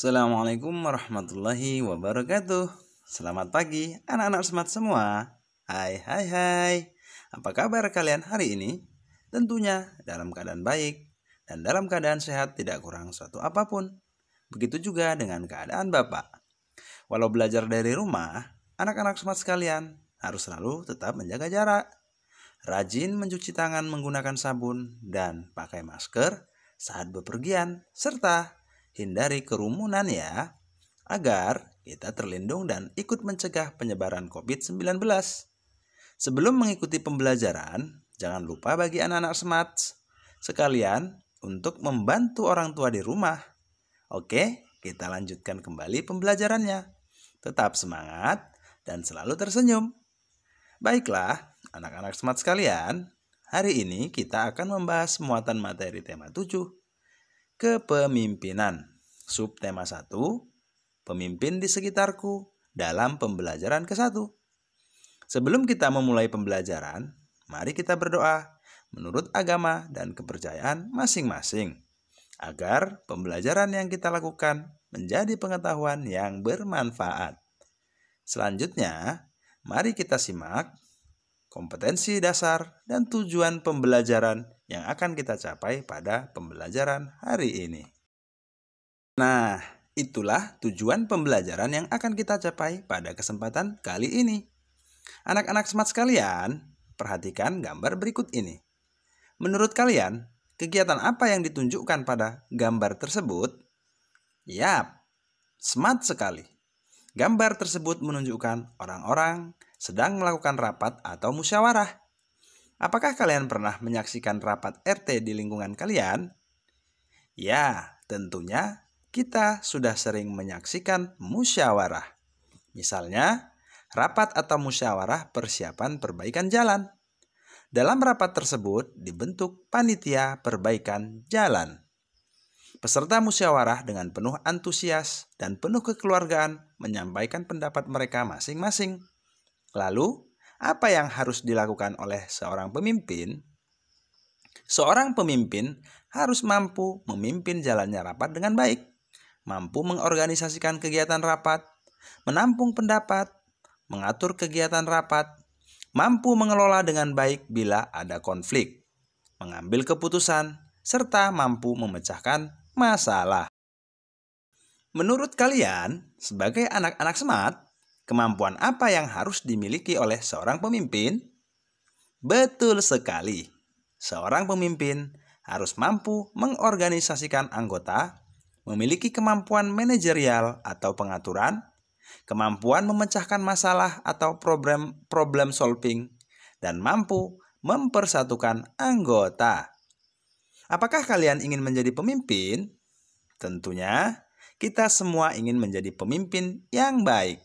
Assalamualaikum warahmatullahi wabarakatuh. Selamat pagi anak-anak smart semua. Hai. Apa kabar kalian hari ini? Tentunya dalam keadaan baik dan dalam keadaan sehat, tidak kurang suatu apapun. Begitu juga dengan keadaan Bapak. Walau belajar dari rumah, anak-anak smart sekalian harus selalu tetap menjaga jarak. Rajin mencuci tangan menggunakan sabun dan pakai masker saat bepergian, serta hindari kerumunan ya, agar kita terlindung dan ikut mencegah penyebaran COVID-19. Sebelum mengikuti pembelajaran, jangan lupa bagi anak-anak smart sekalian untuk membantu orang tua di rumah. Oke, kita lanjutkan kembali pembelajarannya. Tetap semangat dan selalu tersenyum. Baiklah, anak-anak smart sekalian, hari ini kita akan membahas muatan materi tema 7, kepemimpinan. Subtema 1, pemimpin di sekitarku dalam pembelajaran ke-1. Sebelum kita memulai pembelajaran, mari kita berdoa menurut agama dan kepercayaan masing-masing, agar pembelajaran yang kita lakukan menjadi pengetahuan yang bermanfaat. Selanjutnya, mari kita simak kompetensi dasar dan tujuan pembelajaran yang akan kita capai pada pembelajaran hari ini. Nah, itulah tujuan pembelajaran yang akan kita capai pada kesempatan kali ini. Anak-anak smart sekalian, perhatikan gambar berikut ini. Menurut kalian, kegiatan apa yang ditunjukkan pada gambar tersebut? Yap, smart sekali. Gambar tersebut menunjukkan orang-orang sedang melakukan rapat atau musyawarah. Apakah kalian pernah menyaksikan rapat RT di lingkungan kalian? Ya, tentunya kita sudah sering menyaksikan musyawarah. Misalnya, rapat atau musyawarah persiapan perbaikan jalan. Dalam rapat tersebut dibentuk panitia perbaikan jalan. Peserta musyawarah dengan penuh antusias dan penuh kekeluargaan menyampaikan pendapat mereka masing-masing. Lalu, apa yang harus dilakukan oleh seorang pemimpin? Seorang pemimpin harus mampu memimpin jalannya rapat dengan baik, mampu mengorganisasikan kegiatan rapat, menampung pendapat, mengatur kegiatan rapat, mampu mengelola dengan baik bila ada konflik, mengambil keputusan, serta mampu memecahkan masalah. Menurut kalian, sebagai anak-anak smart, kemampuan apa yang harus dimiliki oleh seorang pemimpin? Betul sekali. Seorang pemimpin harus mampu mengorganisasikan anggota, memiliki kemampuan manajerial atau pengaturan, kemampuan memecahkan masalah atau problem solving, dan mampu mempersatukan anggota. Apakah kalian ingin menjadi pemimpin? Tentunya, kita semua ingin menjadi pemimpin yang baik.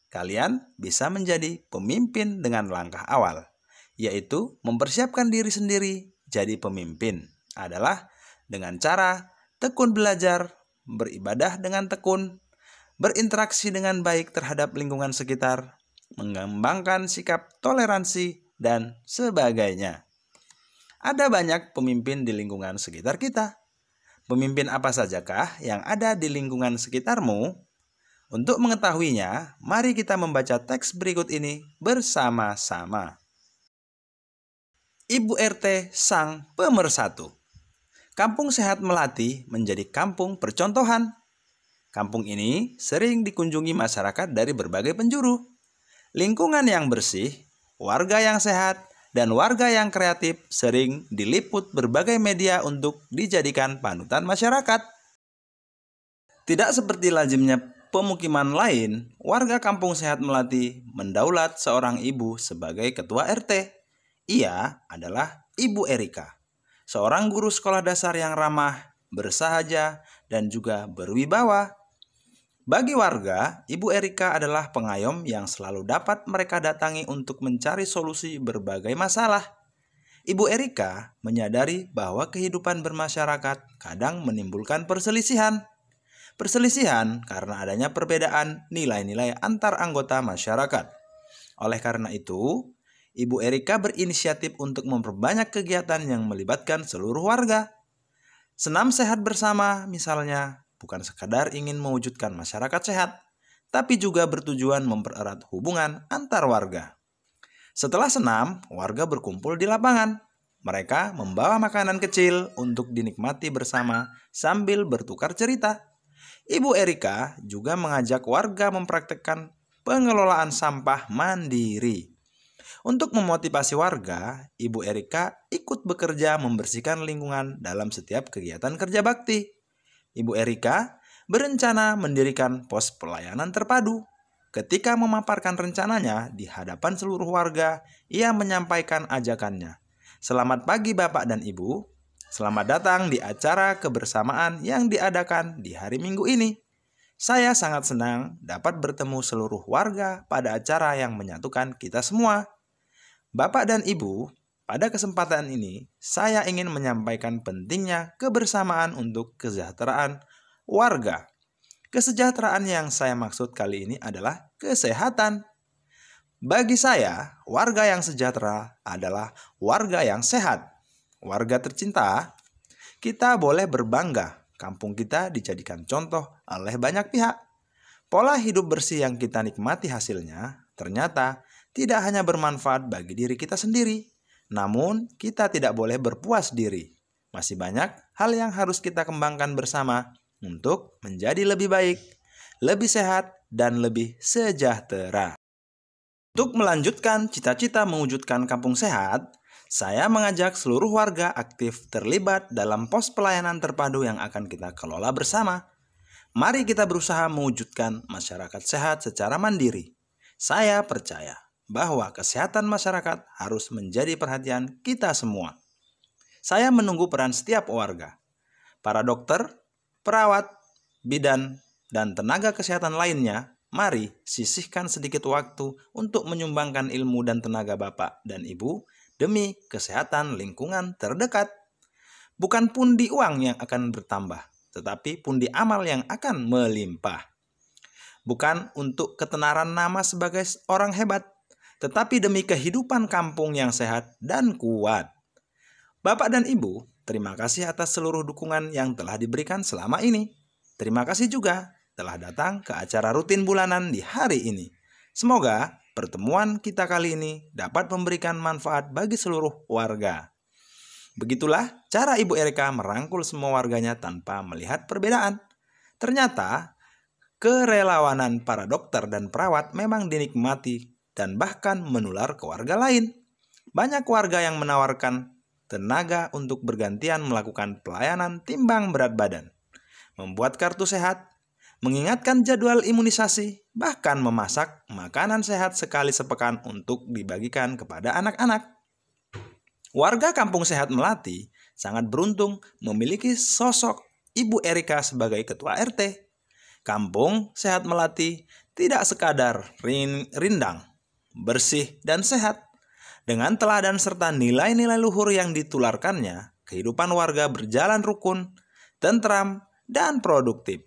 Kalian bisa menjadi pemimpin dengan langkah awal, yaitu mempersiapkan diri sendiri jadi pemimpin adalah dengan cara tekun belajar, beribadah dengan tekun, berinteraksi dengan baik terhadap lingkungan sekitar, mengembangkan sikap toleransi, dan sebagainya. Ada banyak pemimpin di lingkungan sekitar kita. Pemimpin apa sajakah yang ada di lingkungan sekitarmu? Untuk mengetahuinya, mari kita membaca teks berikut ini bersama-sama. Ibu RT sang pemersatu. Kampung Sehat Melati menjadi kampung percontohan. Kampung ini sering dikunjungi masyarakat dari berbagai penjuru. Lingkungan yang bersih, warga yang sehat, dan warga yang kreatif sering diliput berbagai media untuk dijadikan panutan masyarakat. Tidak seperti lazimnya pemukiman lain, warga Kampung Sehat Melati mendaulat seorang ibu sebagai ketua RT. Ia adalah Ibu Erika, seorang guru sekolah dasar yang ramah, bersahaja, dan juga berwibawa. Bagi warga, Ibu Erika adalah pengayom yang selalu dapat mereka datangi untuk mencari solusi berbagai masalah. Ibu Erika menyadari bahwa kehidupan bermasyarakat kadang menimbulkan perselisihan. Perselisihan karena adanya perbedaan nilai-nilai antar anggota masyarakat. Oleh karena itu, Ibu Erika berinisiatif untuk memperbanyak kegiatan yang melibatkan seluruh warga. Senam sehat bersama misalnya, bukan sekadar ingin mewujudkan masyarakat sehat, tapi juga bertujuan mempererat hubungan antar warga. Setelah senam, warga berkumpul di lapangan. Mereka membawa makanan kecil untuk dinikmati bersama sambil bertukar cerita. Ibu Erika juga mengajak warga mempraktekkan pengelolaan sampah mandiri. Untuk memotivasi warga, Ibu Erika ikut bekerja membersihkan lingkungan dalam setiap kegiatan kerja bakti. Ibu Erika berencana mendirikan pos pelayanan terpadu. Ketika memaparkan rencananya di hadapan seluruh warga, ia menyampaikan ajakannya. Selamat pagi Bapak dan Ibu, selamat datang di acara kebersamaan yang diadakan di hari Minggu ini. Saya sangat senang dapat bertemu seluruh warga pada acara yang menyatukan kita semua. Bapak dan Ibu, pada kesempatan ini saya ingin menyampaikan pentingnya kebersamaan untuk kesejahteraan warga. Kesejahteraan yang saya maksud kali ini adalah kesehatan. Bagi saya, warga yang sejahtera adalah warga yang sehat. Warga tercinta, kita boleh berbangga kampung kita dijadikan contoh oleh banyak pihak. Pola hidup bersih yang kita nikmati hasilnya ternyata tidak hanya bermanfaat bagi diri kita sendiri, namun kita tidak boleh berpuas diri. Masih banyak hal yang harus kita kembangkan bersama untuk menjadi lebih baik, lebih sehat, dan lebih sejahtera. Untuk melanjutkan cita-cita mewujudkan kampung sehat, saya mengajak seluruh warga aktif terlibat dalam pos pelayanan terpadu yang akan kita kelola bersama. Mari kita berusaha mewujudkan masyarakat sehat secara mandiri. Saya percaya bahwa kesehatan masyarakat harus menjadi perhatian kita semua. Saya menunggu peran setiap warga, para dokter, perawat, bidan, dan tenaga kesehatan lainnya. Mari sisihkan sedikit waktu untuk menyumbangkan ilmu dan tenaga Bapak dan Ibu demi kesehatan lingkungan terdekat. Bukan pundi uang yang akan bertambah, tetapi pundi amal yang akan melimpah. Bukan untuk ketenaran nama sebagai orang hebat, tetapi demi kehidupan kampung yang sehat dan kuat. Bapak dan Ibu, terima kasih atas seluruh dukungan yang telah diberikan selama ini. Terima kasih juga telah datang ke acara rutin bulanan di hari ini. Semoga pertemuan kita kali ini dapat memberikan manfaat bagi seluruh warga. Begitulah cara Ibu Erika merangkul semua warganya tanpa melihat perbedaan. Ternyata, kerelawanan para dokter dan perawat memang dinikmati dan bahkan menular ke warga lain. Banyak warga yang menawarkan tenaga untuk bergantian melakukan pelayanan timbang berat badan, membuat kartu sehat, mengingatkan jadwal imunisasi, bahkan memasak makanan sehat sekali sepekan untuk dibagikan kepada anak-anak. Warga Kampung Sehat Melati sangat beruntung memiliki sosok Ibu Erika sebagai Ketua RT. Kampung Sehat Melati tidak sekadar rindang, bersih, dan sehat. Dengan teladan serta nilai-nilai luhur yang ditularkannya, kehidupan warga berjalan rukun, tentram, dan produktif.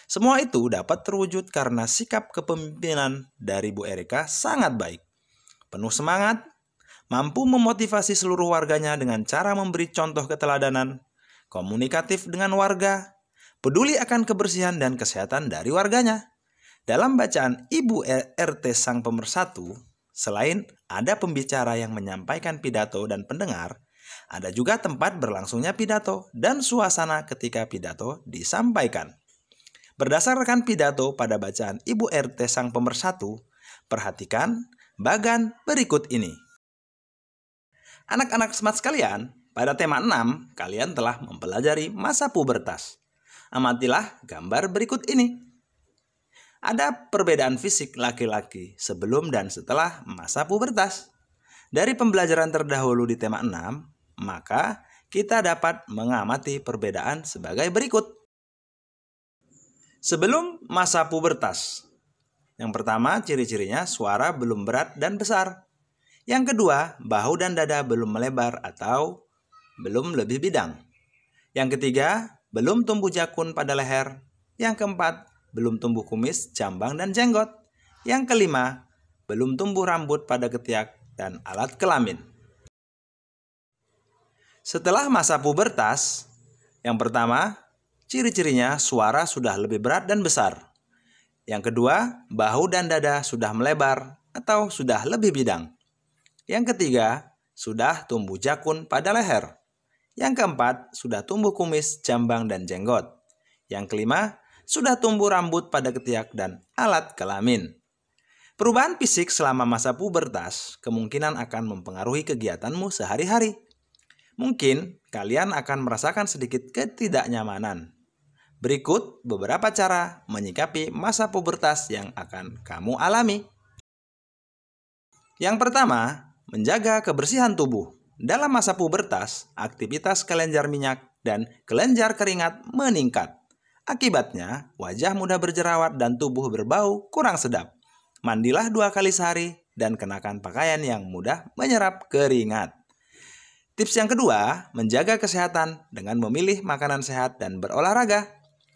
Semua itu dapat terwujud karena sikap kepemimpinan dari Bu Erika sangat baik. Penuh semangat, mampu memotivasi seluruh warganya dengan cara memberi contoh keteladanan, komunikatif dengan warga, peduli akan kebersihan dan kesehatan dari warganya. Dalam bacaan Ibu RT Sang Pemersatu, selain ada pembicara yang menyampaikan pidato dan pendengar, ada juga tempat berlangsungnya pidato dan suasana ketika pidato disampaikan. Berdasarkan pidato pada bacaan Ibu RT Sang Pemersatu, perhatikan bagan berikut ini. Anak-anak smart sekalian, pada tema 6, kalian telah mempelajari masa pubertas. Amatilah gambar berikut ini. Ada perbedaan fisik laki-laki sebelum dan setelah masa pubertas. Dari pembelajaran terdahulu di tema 6, maka kita dapat mengamati perbedaan sebagai berikut. Sebelum masa pubertas, yang pertama ciri-cirinya suara belum berat dan besar. Yang kedua, bahu dan dada belum melebar atau belum lebih bidang. Yang ketiga, belum tumbuh jakun pada leher. Yang keempat, belum tumbuh kumis, jambang, dan jenggot. Yang kelima, belum tumbuh rambut pada ketiak dan alat kelamin. Setelah masa pubertas, yang pertama, Ciri-cirinya suara sudah lebih berat dan besar. Yang kedua, bahu dan dada sudah melebar atau sudah lebih bidang. Yang ketiga, sudah tumbuh jakun pada leher. Yang keempat, sudah tumbuh kumis, jambang, dan jenggot. Yang kelima, sudah tumbuh rambut pada ketiak dan alat kelamin. Perubahan fisik selama masa pubertas kemungkinan akan mempengaruhi kegiatanmu sehari-hari. Mungkin kalian akan merasakan sedikit ketidaknyamanan. Berikut beberapa cara menyikapi masa pubertas yang akan kamu alami. Yang pertama, menjaga kebersihan tubuh. Dalam masa pubertas, aktivitas kelenjar minyak dan kelenjar keringat meningkat. Akibatnya, wajah mudah berjerawat dan tubuh berbau kurang sedap. Mandilah 2 kali sehari dan kenakan pakaian yang mudah menyerap keringat. Tips yang kedua, menjaga kesehatan dengan memilih makanan sehat dan berolahraga.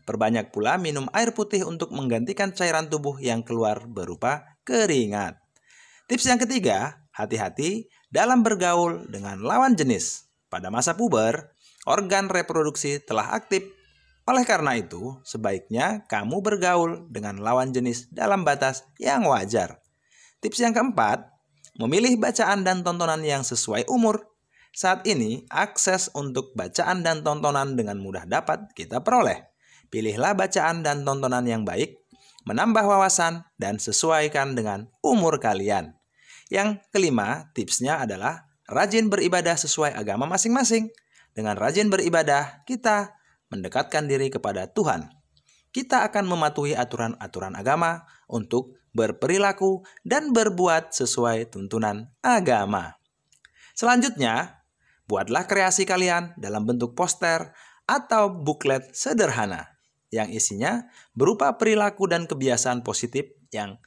Perbanyak pula minum air putih untuk menggantikan cairan tubuh yang keluar berupa keringat. Tips yang ketiga, hati-hati dalam bergaul dengan lawan jenis. Pada masa puber, organ reproduksi telah aktif. Oleh karena itu, sebaiknya kamu bergaul dengan lawan jenis dalam batas yang wajar. Tips yang keempat, memilih bacaan dan tontonan yang sesuai umur. Saat ini, akses untuk bacaan dan tontonan dengan mudah dapat kita peroleh. Pilihlah bacaan dan tontonan yang baik, menambah wawasan, dan sesuaikan dengan umur kalian. Yang kelima, tipsnya adalah rajin beribadah sesuai agama masing-masing. Dengan rajin beribadah, kita mendekatkan diri kepada Tuhan. Kita akan mematuhi aturan-aturan agama untuk berperilaku dan berbuat sesuai tuntunan agama. Selanjutnya, buatlah kreasi kalian dalam bentuk poster atau buklet sederhana yang isinya berupa perilaku dan kebiasaan positif yang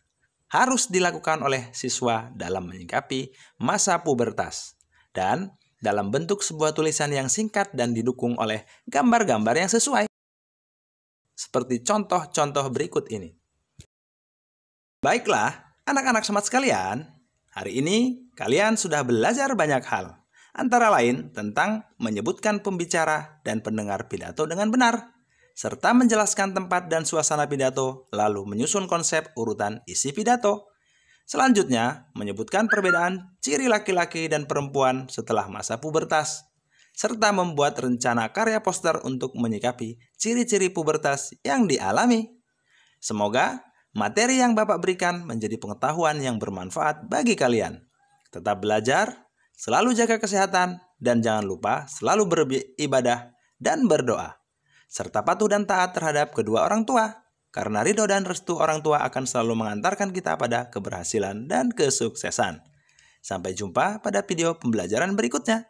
harus dilakukan oleh siswa dalam menyikapi masa pubertas. Dan dalam bentuk sebuah tulisan yang singkat dan didukung oleh gambar-gambar yang sesuai. Seperti contoh-contoh berikut ini. Baiklah, anak-anak smart sekalian, hari ini kalian sudah belajar banyak hal. Antara lain tentang menyebutkan pembicara dan pendengar pidato dengan benar, serta menjelaskan tempat dan suasana pidato, lalu menyusun konsep urutan isi pidato. Selanjutnya, menyebutkan perbedaan ciri laki-laki dan perempuan setelah masa pubertas, serta membuat rencana karya poster untuk menyikapi ciri-ciri pubertas yang dialami. Semoga materi yang Bapak berikan menjadi pengetahuan yang bermanfaat bagi kalian. Tetap belajar, selalu jaga kesehatan, dan jangan lupa selalu beribadah dan berdoa, serta patuh dan taat terhadap kedua orang tua. Karena ridho dan restu orang tua akan selalu mengantarkan kita pada keberhasilan dan kesuksesan. Sampai jumpa pada video pembelajaran berikutnya.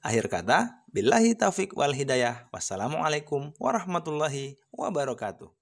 Akhir kata, billahi taufik wal hidayah. Wassalamualaikum warahmatullahi wabarakatuh.